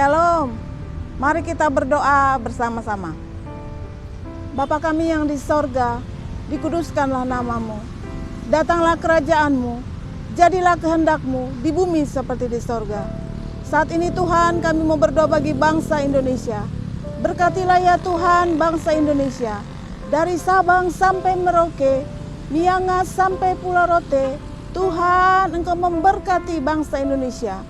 Shalom. Mari kita berdoa bersama-sama. Bapa kami yang di sorga, dikuduskanlah namamu. Datanglah kerajaanmu, jadilah kehendakmu di bumi seperti di sorga. Saat ini Tuhan, kami mau berdoa bagi bangsa Indonesia. Berkatilah ya Tuhan bangsa Indonesia. Dari Sabang sampai Merauke, Miangas sampai Pulau Rote, Tuhan Engkau memberkati bangsa Indonesia.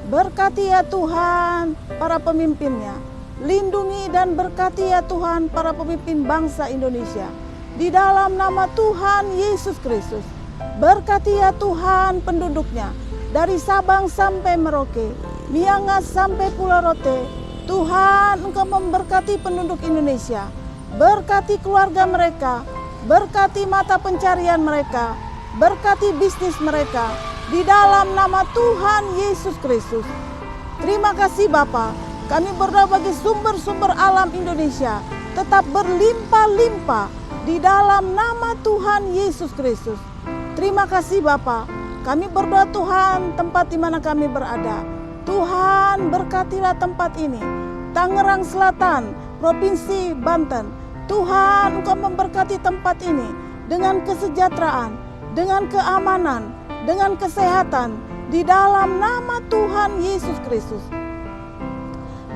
Berkati ya Tuhan para pemimpinnya. Lindungi dan berkati ya Tuhan para pemimpin bangsa Indonesia. Di dalam nama Tuhan Yesus Kristus. Berkati ya Tuhan penduduknya. Dari Sabang sampai Merauke, Miangas sampai Pulau Rote. Tuhan Engkau memberkati penduduk Indonesia. Berkati keluarga mereka. Berkati mata pencarian mereka. Berkati bisnis mereka. Di dalam nama Tuhan Yesus Kristus. Terima kasih Bapa. Kami berdoa bagi sumber-sumber alam Indonesia tetap berlimpah-limpah di dalam nama Tuhan Yesus Kristus. Terima kasih Bapa. Kami berdoa Tuhan tempat di mana kami berada. Tuhan berkatilah tempat ini. Tangerang Selatan, Provinsi Banten. Tuhan Engkau memberkati tempat ini dengan kesejahteraan, dengan keamanan, dengan kesehatan di dalam nama Tuhan Yesus Kristus.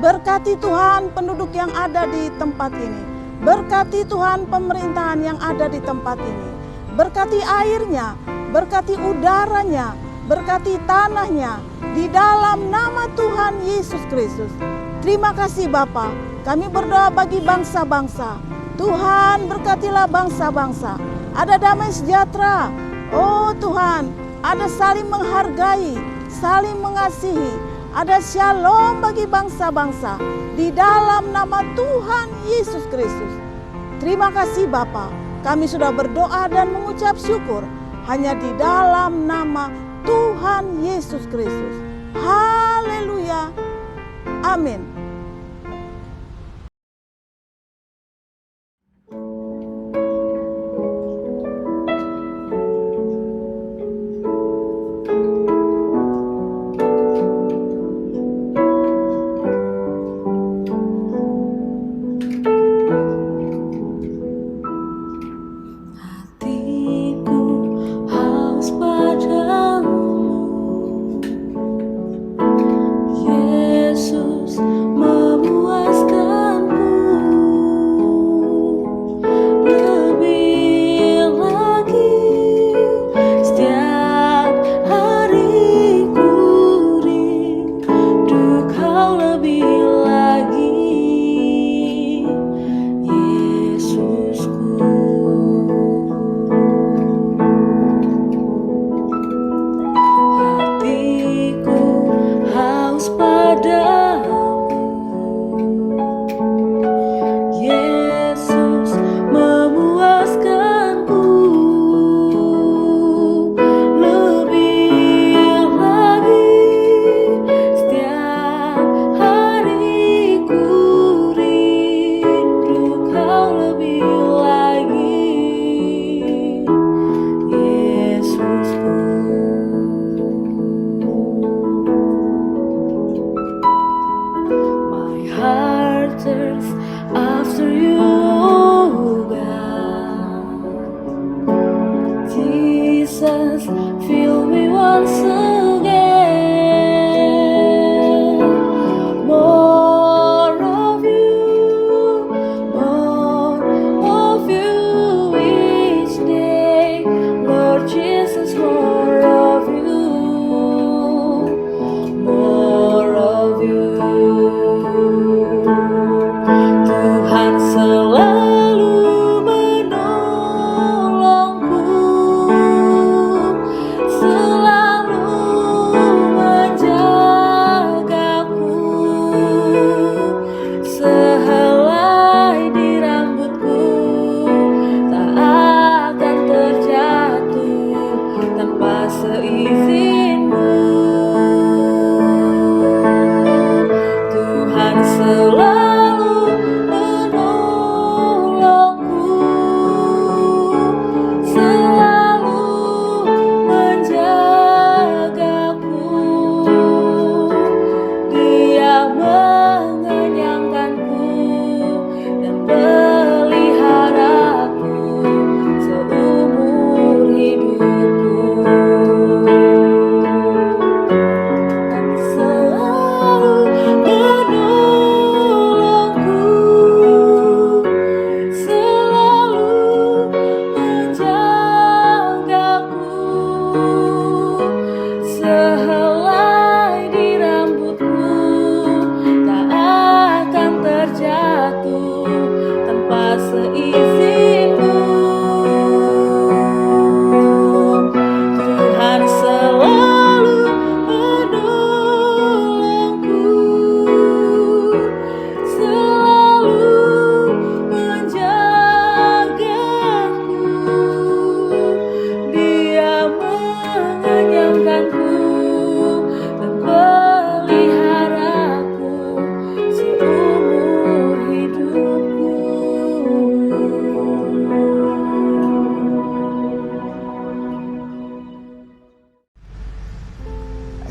Berkati Tuhan penduduk yang ada di tempat ini. Berkati Tuhan pemerintahan yang ada di tempat ini. Berkati airnya, berkati udaranya, berkati tanahnya di dalam nama Tuhan Yesus Kristus. Terima kasih Bapa. Kami berdoa bagi bangsa-bangsa. Tuhan berkatilah bangsa-bangsa. Ada damai sejahtera. Oh Tuhan, ada saling menghargai, saling mengasihi, ada shalom bagi bangsa-bangsa di dalam nama Tuhan Yesus Kristus. Terima kasih Bapa, kami sudah berdoa dan mengucap syukur hanya di dalam nama Tuhan Yesus Kristus. Haleluya. Amin. After you, oh God, Jesus, fill me once again. More of you each day, Lord Jesus. More of you. Tuhan selalu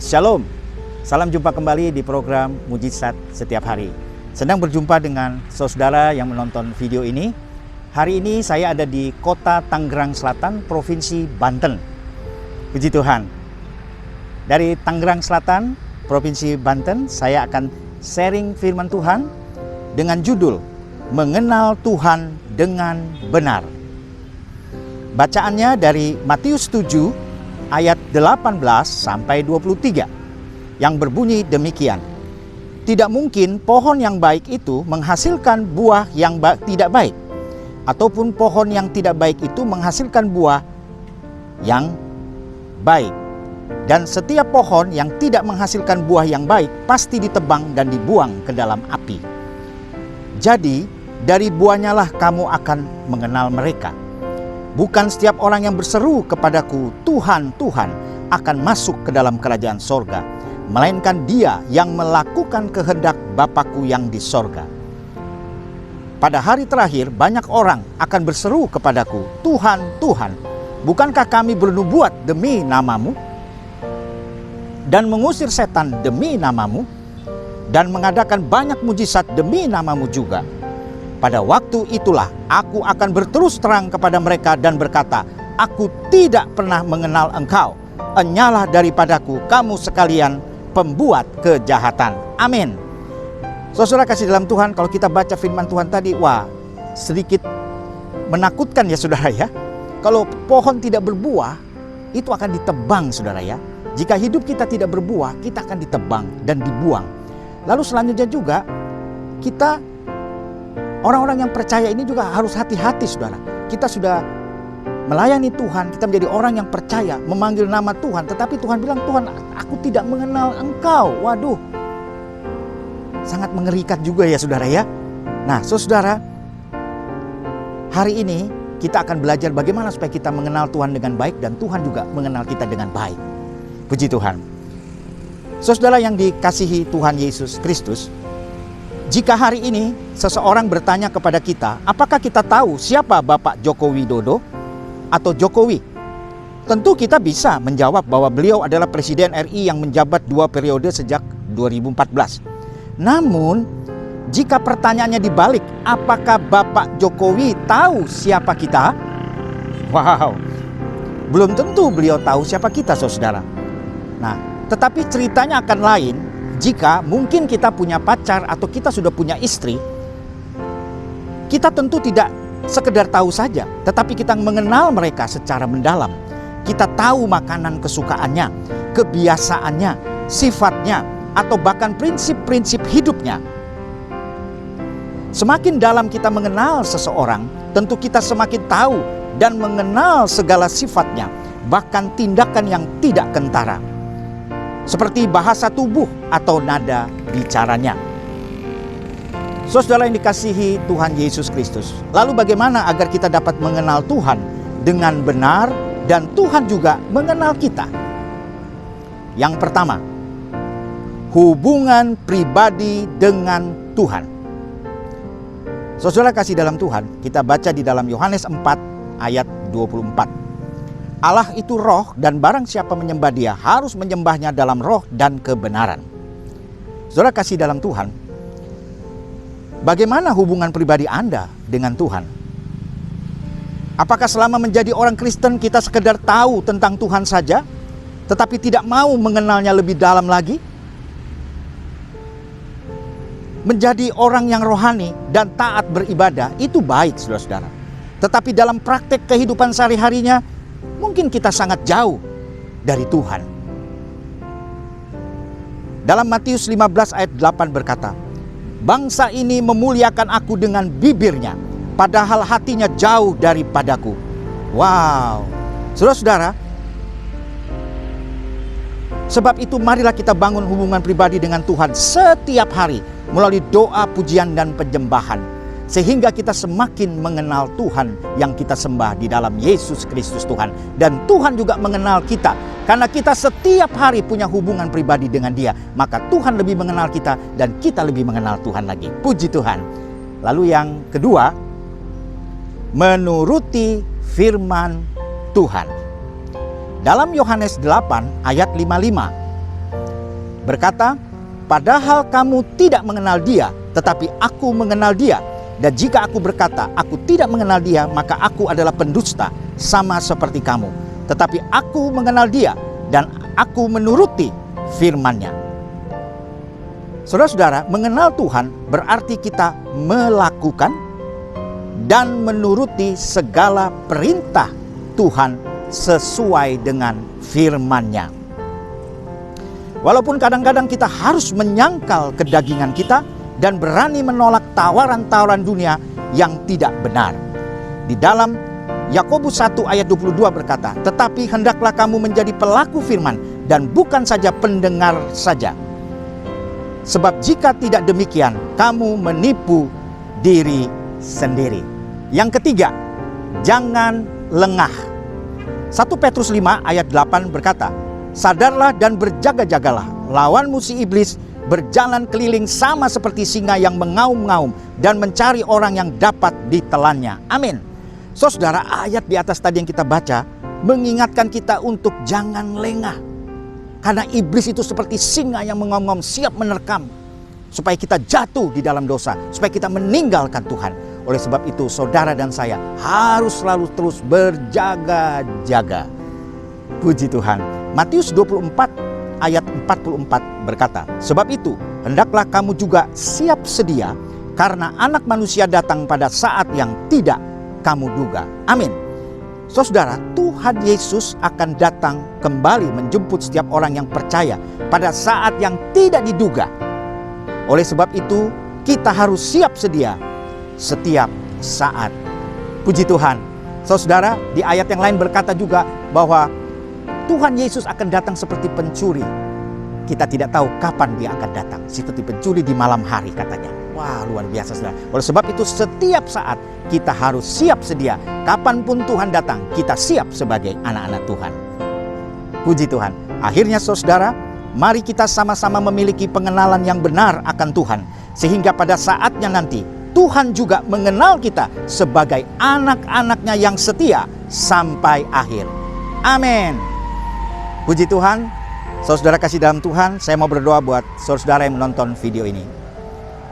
Shalom, salam jumpa kembali di program Mujizat Setiap Hari. Senang berjumpa dengan saudara yang menonton video ini. Hari ini saya ada di kota Tangerang Selatan, Provinsi Banten. Puji Tuhan. Dari Tangerang Selatan, Provinsi Banten, saya akan sharing firman Tuhan dengan judul Mengenal Tuhan dengan Benar. Bacaannya dari Matius 7 ayat 18 sampai 23 yang berbunyi demikian. Tidak mungkin pohon yang baik itu menghasilkan buah yang tidak baik, ataupun pohon yang tidak baik itu menghasilkan buah yang baik. Dan setiap pohon yang tidak menghasilkan buah yang baik pasti ditebang dan dibuang ke dalam api. Jadi dari buahnya lah kamu akan mengenal mereka. Bukan setiap orang yang berseru kepadaku, Tuhan, Tuhan, akan masuk ke dalam kerajaan sorga, melainkan dia yang melakukan kehendak Bapa-Ku yang di sorga. Pada hari terakhir banyak orang akan berseru kepadaku, Tuhan, Tuhan, bukankah kami bernubuat demi namamu? Dan mengusir setan demi namamu? Dan mengadakan banyak mujizat demi namamu juga. Pada waktu itulah aku akan berterus terang kepada mereka dan berkata, aku tidak pernah mengenal engkau. Enyalah daripadaku kamu sekalian pembuat kejahatan. Amin. Saudara kasih dalam Tuhan, kalau kita baca firman Tuhan tadi, wah, sedikit menakutkan ya saudara ya. Kalau pohon tidak berbuah, itu akan ditebang saudara ya. Jika hidup kita tidak berbuah, kita akan ditebang dan dibuang. Lalu selanjutnya juga, kita orang-orang yang percaya ini juga harus hati-hati saudara. Kita sudah melayani Tuhan, kita menjadi orang yang percaya, memanggil nama Tuhan. Tetapi Tuhan bilang, Tuhan, aku tidak mengenal engkau. Waduh, sangat mengerikan juga ya saudara ya. Nah saudara, hari ini kita akan belajar bagaimana supaya kita mengenal Tuhan dengan baik dan Tuhan juga mengenal kita dengan baik. Puji Tuhan. Saudara yang dikasihi Tuhan Yesus Kristus, jika hari ini seseorang bertanya kepada kita, apakah kita tahu siapa Bapak Joko Widodo atau Jokowi? Tentu kita bisa menjawab bahwa beliau adalah Presiden RI yang menjabat 2 periode sejak 2014. Namun, jika pertanyaannya dibalik, apakah Bapak Jokowi tahu siapa kita? Wow, belum tentu beliau tahu siapa kita, saudara. Nah, tetapi ceritanya akan lain jika mungkin kita punya pacar atau kita sudah punya istri. Kita tentu tidak sekedar tahu saja, tetapi kita mengenal mereka secara mendalam. Kita tahu makanan kesukaannya, kebiasaannya, sifatnya, atau bahkan prinsip-prinsip hidupnya. Semakin dalam kita mengenal seseorang, tentu kita semakin tahu dan mengenal segala sifatnya, bahkan tindakan yang tidak kentara. Seperti bahasa tubuh atau nada bicaranya. Saudara yang dikasihi Tuhan Yesus Kristus, lalu bagaimana agar kita dapat mengenal Tuhan dengan benar dan Tuhan juga mengenal kita? Yang pertama, hubungan pribadi dengan Tuhan. Saudara kasih dalam Tuhan, kita baca di dalam Yohanes 4 ayat 24. Allah itu roh dan barang siapa menyembah dia harus menyembahnya dalam roh dan kebenaran. Saudara kasih dalam Tuhan, bagaimana hubungan pribadi Anda dengan Tuhan? Apakah selama menjadi orang Kristen kita sekedar tahu tentang Tuhan saja, tetapi tidak mau mengenalnya lebih dalam lagi? Menjadi orang yang rohani dan taat beribadah itu baik saudara-saudara. Tetapi dalam praktek kehidupan sehari-harinya, mungkin kita sangat jauh dari Tuhan. Dalam Matius 15 ayat 8 berkata, bangsa ini memuliakan aku dengan bibirnya, padahal hatinya jauh daripadaku. Wow, saudara-saudara, sebab itu marilah kita bangun hubungan pribadi dengan Tuhan setiap hari melalui doa, pujian, dan penyembahan. Sehingga kita semakin mengenal Tuhan yang kita sembah di dalam Yesus Kristus Tuhan. Dan Tuhan juga mengenal kita. Karena kita setiap hari punya hubungan pribadi dengan Dia. Maka Tuhan lebih mengenal kita dan kita lebih mengenal Tuhan lagi. Puji Tuhan. Lalu yang kedua, menuruti firman Tuhan. Dalam Yohanes 8 ayat 55, berkata, "Padahal kamu tidak mengenal Dia, tetapi aku mengenal Dia. Dan jika aku berkata aku tidak mengenal Dia, maka aku adalah pendusta, sama seperti kamu. Tetapi aku mengenal Dia, dan aku menuruti firman-Nya." Saudara-saudara, mengenal Tuhan berarti kita melakukan dan menuruti segala perintah Tuhan sesuai dengan firman-Nya. Walaupun kadang-kadang kita harus menyangkal kedagingan kita dan berani menolak tawaran-tawaran dunia yang tidak benar. Di dalam Yakobus 1 ayat 22 berkata, "Tetapi hendaklah kamu menjadi pelaku firman dan bukan saja pendengar saja. Sebab jika tidak demikian, kamu menipu diri sendiri." Yang ketiga, jangan lengah. 1 Petrus 5 ayat 8 berkata, "Sadarlah dan berjaga-jagalah, lawanmu si iblis berjalan keliling sama seperti singa yang mengaum-ngaum dan mencari orang yang dapat ditelannya." Amin. Saudara, ayat di atas tadi yang kita baca mengingatkan kita untuk jangan lengah. Karena iblis itu seperti singa yang mengaum-ngaum siap menerkam supaya kita jatuh di dalam dosa, supaya kita meninggalkan Tuhan. Oleh sebab itu saudara dan saya harus selalu terus berjaga-jaga. Puji Tuhan. Matius 24 ayat 44 berkata, "Sebab itu hendaklah kamu juga siap sedia, karena Anak Manusia datang pada saat yang tidak kamu duga." Amin. Saudara, Tuhan Yesus akan datang kembali menjemput setiap orang yang percaya pada saat yang tidak diduga. Oleh sebab itu, kita harus siap sedia setiap saat. Puji Tuhan. Saudara, di ayat yang lain berkata juga bahwa Tuhan Yesus akan datang seperti pencuri. Kita tidak tahu kapan Dia akan datang. Seperti pencuri di malam hari katanya. Wah, luar biasa saudara. Oleh sebab itu setiap saat kita harus siap sedia. Kapanpun Tuhan datang, kita siap sebagai anak-anak Tuhan. Puji Tuhan. Akhirnya saudara, mari kita sama-sama memiliki pengenalan yang benar akan Tuhan. Sehingga pada saatnya nanti, Tuhan juga mengenal kita sebagai anak-anaknya yang setia sampai akhir. Amin. Puji Tuhan. Saudara kasih dalam Tuhan, saya mau berdoa buat saudara yang menonton video ini.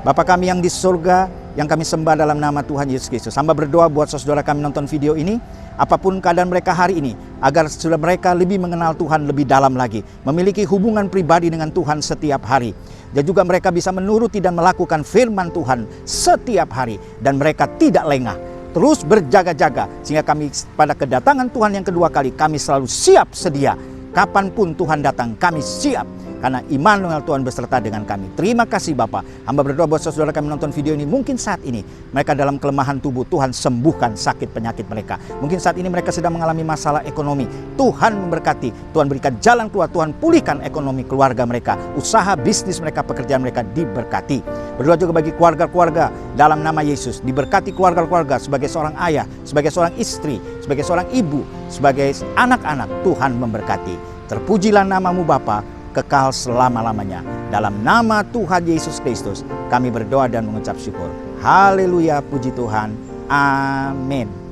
Bapa kami yang di surga, yang kami sembah dalam nama Tuhan Yesus Kristus. Hamba berdoa buat saudara kami nonton video ini, apapun keadaan mereka hari ini, agar saudara mereka lebih mengenal Tuhan lebih dalam lagi, memiliki hubungan pribadi dengan Tuhan setiap hari, dan juga mereka bisa menuruti dan melakukan firman Tuhan setiap hari, dan mereka tidak lengah, terus berjaga-jaga, sehingga kami pada kedatangan Tuhan yang kedua kali, kami selalu siap sedia. Kapanpun Tuhan datang, kami siap. Karena Immanuel Tuhan beserta dengan kami. Terima kasih Bapa. Hamba berdoa buat saudara kami menonton video ini. Mungkin saat ini mereka dalam kelemahan tubuh, Tuhan sembuhkan sakit penyakit mereka. Mungkin saat ini mereka sedang mengalami masalah ekonomi. Tuhan memberkati, Tuhan berikan jalan keluar, Tuhan pulihkan ekonomi keluarga mereka. Usaha, bisnis mereka, pekerjaan mereka diberkati. Berdoa juga bagi keluarga-keluarga dalam nama Yesus. Diberkati keluarga-keluarga sebagai seorang ayah, sebagai seorang istri, sebagai seorang ibu, sebagai anak-anak. Tuhan memberkati. Terpujilah namamu Bapa, kekal selama-lamanya. Dalam nama Tuhan Yesus Kristus, kami berdoa dan mengucap syukur. Haleluya, puji Tuhan. Amin.